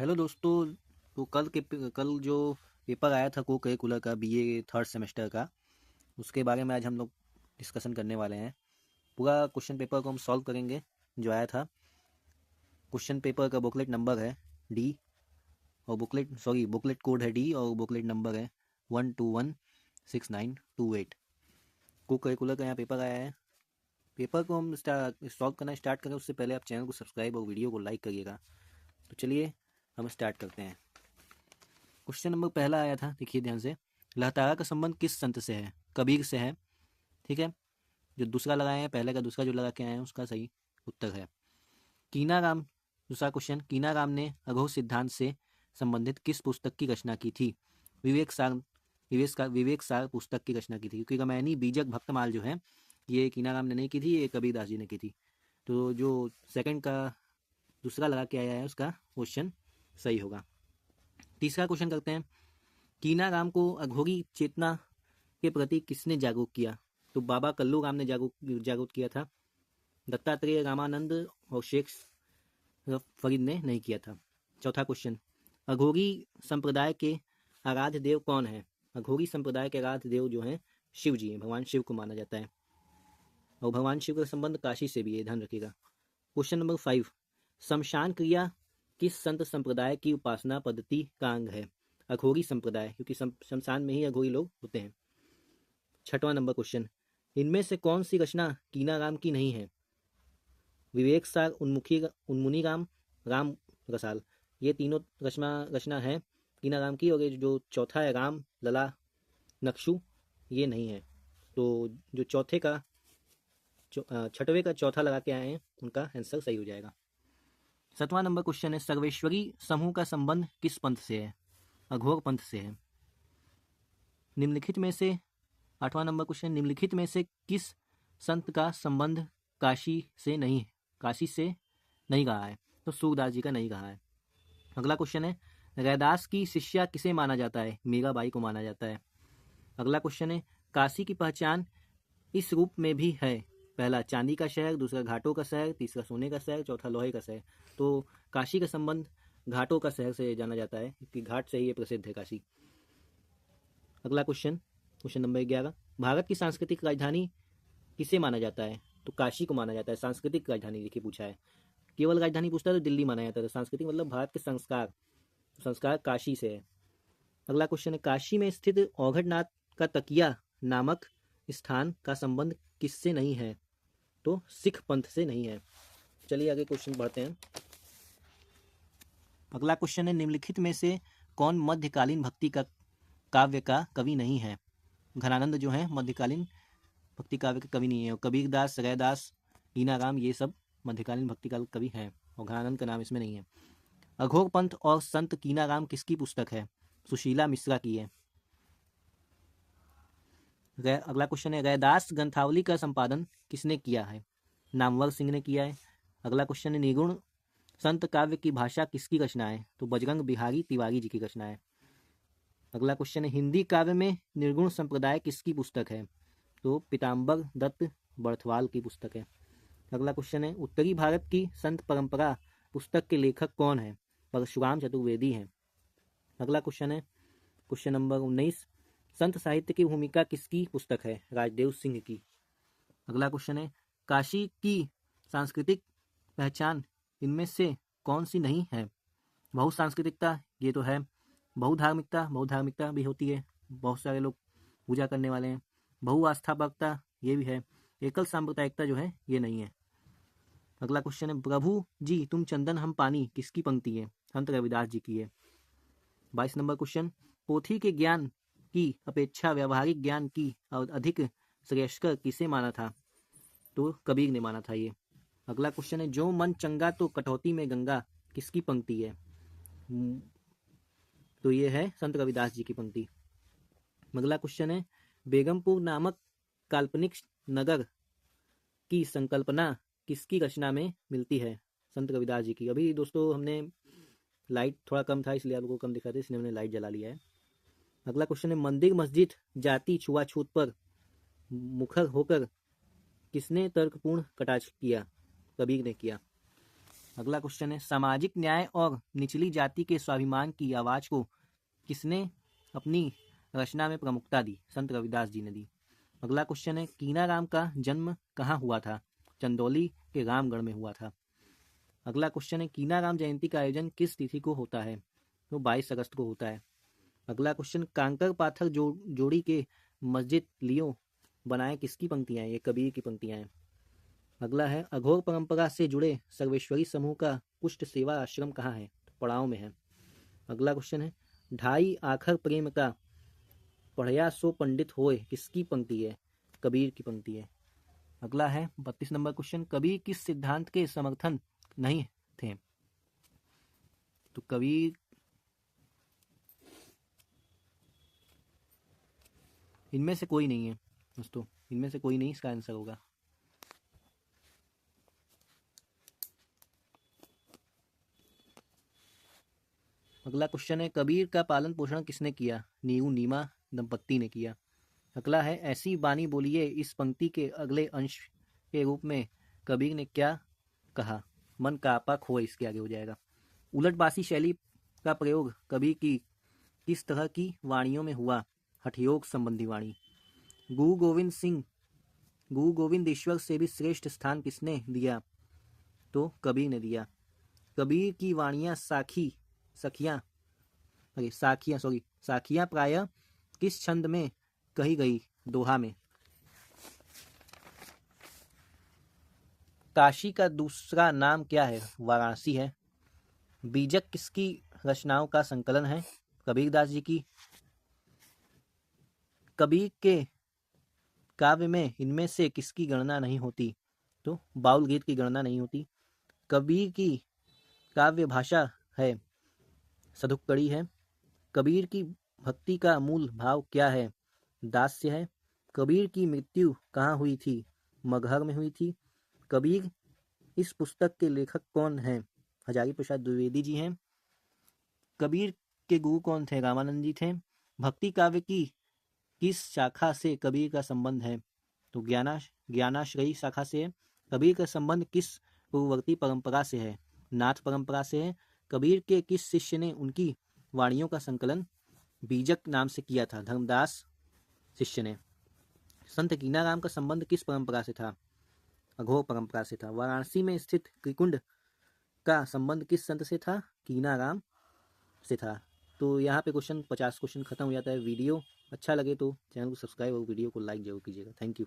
Hello दोस्तों। तो कल जो पेपर आया था को करिकुलर का बीए थर्ड सेमेस्टर का, उसके बारे में आज हम लोग डिस्कशन करने वाले हैं। पूरा क्वेश्चन पेपर को हम सॉल्व करेंगे जो आया था। क्वेश्चन पेपर का बुकलेट नंबर है डी, और बुकलेट कोड है डी, और बुकलेट नंबर है 1216928। को करिकुलर का यहाँ पेपर आया है। पेपर को हम सॉल्व करना स्टार्ट करें उससे पहले आप चैनल को सब्सक्राइब और वीडियो को लाइक करिएगा। तो चलिए हम स्टार्ट करते हैं। क्वेश्चन नंबर पहला आया था, देखिए ध्यान से। लहतारा का संबंध किस संत से है? कबीर से है। ठीक है। जो दूसरा लगाए हैं, पहले का दूसरा जो लगा के आए हैं उसका सही उत्तर है। कीनाराम, दूसरा क्वेश्चन, कीनाराम ने अघोर सिद्धांत से संबंधित किस पुस्तक की रचना की थी? विवेक सार, विवेक सार पुस्तक की रचना की थी, क्योंकि रामायणी बीजक भक्तमाल जो है ये कीनाराम ने नहीं की थी, ये कबीरदास जी ने की थी। तो जो सेकंड का दूसरा लगा के आया है उसका क्वेश्चन सही होगा। तीसरा क्वेश्चन करते हैं। कीनाराम को अघोरी चेतना के प्रति किसने जागरूक किया? तो बाबा कल्लू राम ने जागरूक किया था। दत्तात्रेय, रामानंद और शेख फरीद ने नहीं किया था। चौथा क्वेश्चन, अघोरी संप्रदाय के आराध्य देव कौन है? अघोरी संप्रदाय के आराध्य देव जो हैं शिव जी हैं, भगवान शिव को माना जाता है, और भगवान शिव का संबंध काशी से भी है, ध्यान रखिएगा। क्वेश्चन नंबर 5, शमशान क्रिया किस संत संप्रदाय की उपासना पद्धति का अंग है? अघोरी संप्रदाय, क्योंकि शमशान में ही अघोरी लोग होते हैं। छठवां नंबर क्वेश्चन, इनमें से कौन सी रचना कीनाराम की नहीं है? विवेक सार, उन्मुनी राम, राम रसाल, ये तीनों रचना है कीनाराम की, और ये जो चौथा है राम लला नक्शु, ये नहीं है। तो जो छठवें का चौथा लगा के आए हैं उनका आंसर सही हो जाएगा। 7वां नंबर क्वेश्चन है, सर्वेश्वरी समूह का संबंध किस पंथ से है? अघोर पंथ से है। निम्नलिखित में से 8वां नंबर क्वेश्चन, निम्नलिखित में से किस संत का संबंध काशी से नहीं कहा है? तो सूरदास जी का नहीं कहा है। अगला क्वेश्चन है, रैदास की शिष्या किसे माना जाता है? मीराबाई को माना जाता है। अगला क्वेश्चन है, काशी की पहचान इस रूप में भी है? पहला चांदी का शहर, दूसरा घाटों का शहर, तीसरा सोने का शहर, चौथा लोहे का शहर। तो काशी का संबंध घाटों का शहर से जाना जाता है, क्योंकि घाट से ही ये प्रसिद्ध है काशी। अगला क्वेश्चन नंबर 11, भारत की सांस्कृतिक राजधानी किसे माना जाता है? तो काशी को माना जाता है सांस्कृतिक राजधानी। देखिए पूछा है, केवल राजधानी पूछता है तो दिल्ली माना जाता है, सांस्कृतिक मतलब भारत के संस्कार काशी से है। अगला क्वेश्चन है, काशी में स्थित औघड़नाथ का तकिया नामक स्थान का संबंध किससे नहीं है? तो सिख पंथ से नहीं है। चलिए आगे क्वेश्चन बढ़ते हैं। अगला क्वेश्चन है, निम्नलिखित में से कौन मध्यकालीन भक्ति का काव्य का कवि नहीं है? घनानंद जो है मध्यकालीन भक्ति काव्य के कवि नहीं है, और कबीरदास, रैदास, कीनाराम ये सब मध्यकालीन भक्ति काल कवि हैं, और घनानंद का नाम इसमें नहीं है। अघोर पंथ और संत कीनाराम किसकी पुस्तक है? सुशीला मिश्रा की है। अगला क्वेश्चन है, रैदास ग्रंथावली का संपादन किसने किया है? नामवर सिंह ने किया है। अगला क्वेश्चन है, निगुण संत काव्य की भाषा किसकी रचना है? तो बजरंग बिहारी तिवारी जी की रचना है। अगला क्वेश्चन है, हिंदी काव्य में निर्गुण संप्रदाय किसकी पुस्तक है? तो पीताम्बर दत्त बर्थवाल की पुस्तक है। अगला क्वेश्चन है, उत्तरी भारत की संत परंपरा पुस्तक के लेखक कौन है? परशुराम चतुर्वेदी हैं। अगला क्वेश्चन है, क्वेश्चन नंबर 19, संत साहित्य की भूमिका किसकी पुस्तक है? राजदेव सिंह की। अगला क्वेश्चन है, काशी की सांस्कृतिक पहचान इनमें से कौन सी नहीं है? बहुसांस्कृतिकता, ये तो है। बहुधार्मिकता भी होती है, बहुत सारे लोग पूजा करने वाले हैं। बहुआस्थापकता, ये भी है। एकल सांप्रदायिकता जो है ये नहीं है। अगला क्वेश्चन है, प्रभु जी तुम चंदन हम पानी किसकी पंक्ति है? संत रविदास जी की है। 22 नंबर क्वेश्चन, पोथी के ज्ञान की अपेक्षा व्यवहारिक ज्ञान की अधिक श्रेयस्कर किसे माना था? तो कबीर ने माना था ये। अगला क्वेश्चन है, जो मन चंगा तो कटौती में गंगा किसकी पंक्ति है? तो ये है संत रविदास जी की पंक्ति। अगला क्वेश्चन है, बेगमपुर नामक काल्पनिक नगर की संकल्पना किसकी रचना में मिलती है? संत रविदास जी की। अभी दोस्तों हमने लाइट थोड़ा कम था इसलिए आपको कम दिखा था, इसलिए हमने लाइट जला लिया है। अगला क्वेश्चन है, मंदिर मस्जिद जाति छुआछूत पर मुखर होकर किसने तर्कपूर्ण कटाक्ष किया? कबीर ने किया। अगला क्वेश्चन है, सामाजिक न्याय और निचली जाति के स्वाभिमान की आवाज को किसने अपनी रचना में प्रमुखता दी? संत रविदास जी ने दी। अगला क्वेश्चन है, कीनाराम का जन्म कहाँ हुआ था? चंदौली के रामगढ़ में हुआ था। अगला क्वेश्चन है, कीनाराम जयंती का आयोजन किस तिथि को होता है? तो 22 अगस्त को होता है। अगला क्वेश्चन, कांकर पाथर जोड़ी के मस्जिद लियो बनाए किसकी पंक्तियां हैं? ये कबीर की पंक्तियां हैं। अगला है, अघोर परंपरा से जुड़े सर्वेश्वरी समूह का कुष्ठ सेवा आश्रम कहाँ है? तो पड़ाव में है। अगला क्वेश्चन है, ढाई आखर प्रेम का पढ़या सो पंडित होए किसकी पंक्ति है? कबीर की पंक्ति है। अगला है 32 नंबर क्वेश्चन, कबीर किस सिद्धांत के समर्थन नहीं थे? तो कबीर इनमें से कोई नहीं है दोस्तों, इनमें से कोई नहीं इसका आंसर होगा। अगला क्वेश्चन है, कबीर का पालन पोषण किसने किया? नीऊ नीमा दंपत्ति ने किया। अगला है, ऐसी बानी बोलिए इस पंक्ति के अगले अंश के रूप में कबीर ने क्या कहा? मन का आपा खोए, इसके आगे हो जाएगा। उलटबासी शैली का प्रयोग कबीर की किस तरह की वाणियों में हुआ? हठयोग संबंधी वाणी। गुरु गोविंद ईश्वर से भी श्रेष्ठ स्थान किसने दिया? तो कबीर ने दिया। कबीर की वाणियां साखियां प्राय किस छंद में कही गई? दोहा में। काशी का दूसरा नाम क्या है? वाराणसी है। बीजक किसकी रचनाओं का संकलन है? कबीरदास जी की। कबीर के काव्य में इनमें से किसकी गणना नहीं होती? तो बाउल गीत की गणना नहीं होती। कबीर की काव्य भाषा है सधुक्कड़ी है। कबीर की भक्ति का मूल भाव क्या है? दास्य है। कबीर की मृत्यु कहाँ हुई थी? मगहर में हुई थी। कबीर इस पुस्तक के लेखक कौन हैं? हजारी प्रसाद द्विवेदी जी हैं। कबीर के गुरु कौन थे? रामानंद जी थे। भक्ति काव्य की किस शाखा से कबीर का संबंध है? तो ज्ञानाश्रयी शाखा से है। कबीर का संबंध किस पूर्ववर्ती परंपरा से है? नाथ परंपरा से है। कबीर के किस शिष्य ने उनकी वाणियों का संकलन बीजक नाम से किया था? धर्मदास शिष्य ने। संत कीनाराम का संबंध किस परंपरा से था? अघोर परंपरा से था। वाराणसी में स्थित त्रिकुंड का संबंध किस संत से था? कीनाराम से था। तो यहाँ पे 50 क्वेश्चन खत्म हो जाता है। वीडियो अच्छा लगे तो चैनल को सब्सक्राइब और वीडियो को लाइक जरूर कीजिएगा। Thank you.